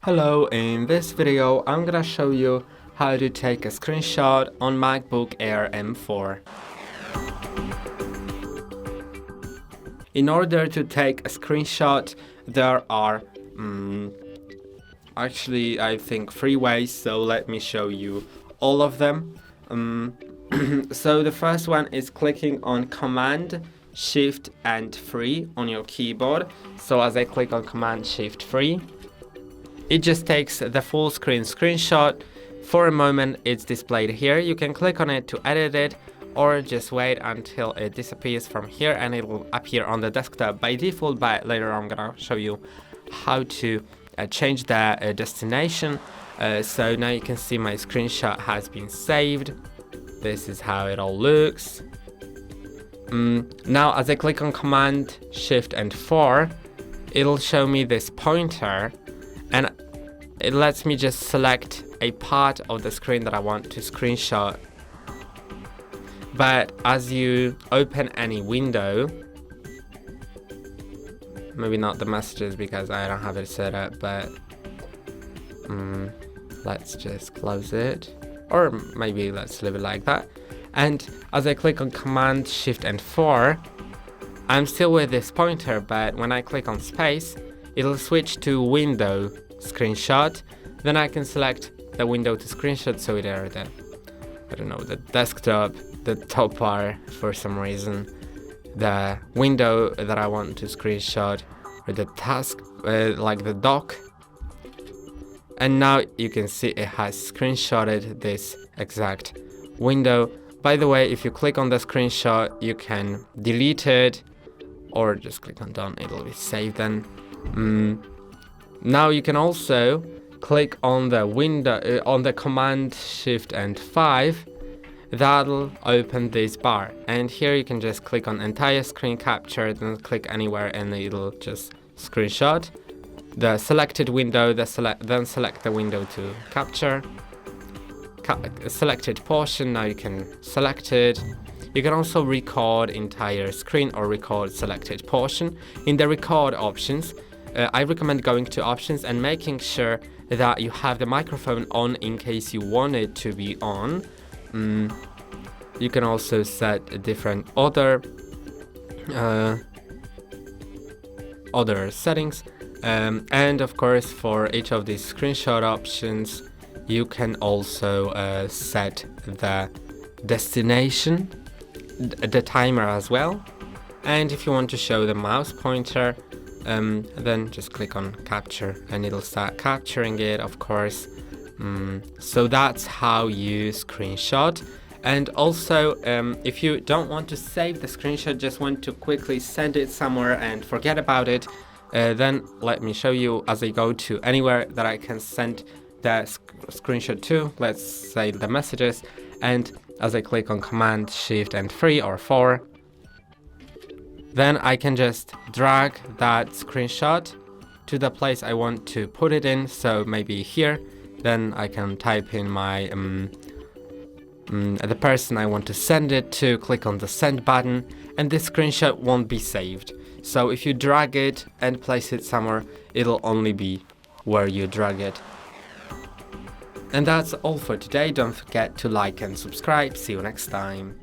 Hello, in this video I'm gonna show you how to take a screenshot on MacBook Air M4. In order to take a screenshot, there are actually I think 3 ways, so let me show you all of them. So the first one is clicking on Command Shift and 3 on your keyboard. So as I click on Command Shift 3, it just takes the full screen screenshot. For a moment it's displayed here. You can click on it to edit it, or just wait until it disappears from here and it will appear on the desktop by default, but later I'm gonna show you how to change the destination. So now you can see my screenshot has been saved. This is how it all looks. Now as I click on Command Shift and 4, it'll show me this pointer, and it lets me just select a part of the screen that I want to screenshot. But as you open any window, maybe not the messages because I don't have it set up, but let's just close it, or maybe let's leave it like that. And as I click on Command Shift and 4, I'm still with this pointer, but when I click on space, it'll switch to window screenshot. Then I can select the window to screenshot, so either the, I don't know, the desktop, the top bar for some reason, the window that I want to screenshot, or the task, like the dock. And now you can see it has screenshotted this exact window. By the way, if you click on the screenshot, you can delete it, or just click on done, it'll be saved then. Now you can also click on the window, on the Command Shift and 5, that'll open this bar. And here you can just click on entire screen capture, then click anywhere and it'll just screenshot the selected window, then select the window to capture. Selected portion, now you can select it. You can also record entire screen or record selected portion. In the record options, I recommend going to options and making sure that you have the microphone on in case you want it to be on. You can also set different other settings, and of course for each of these screenshot options you can also set the destination, the timer as well. And if you want to show the mouse pointer, then just click on capture and it'll start capturing it, of course. So that's how you screenshot. And also, if you don't want to save the screenshot, just want to quickly send it somewhere and forget about it, then let me show you as I go to anywhere that I can send the screenshot to, let's say the messages, and as I click on Command Shift and 3 or 4, then I can just drag that screenshot to the place I want to put it in. So maybe here, then I can type in my the person I want to send it to, click on the send button, and this screenshot won't be saved. So if you drag it and place it somewhere, it'll only be where you drag it. And that's all for today. Don't forget to like and subscribe. See you next time.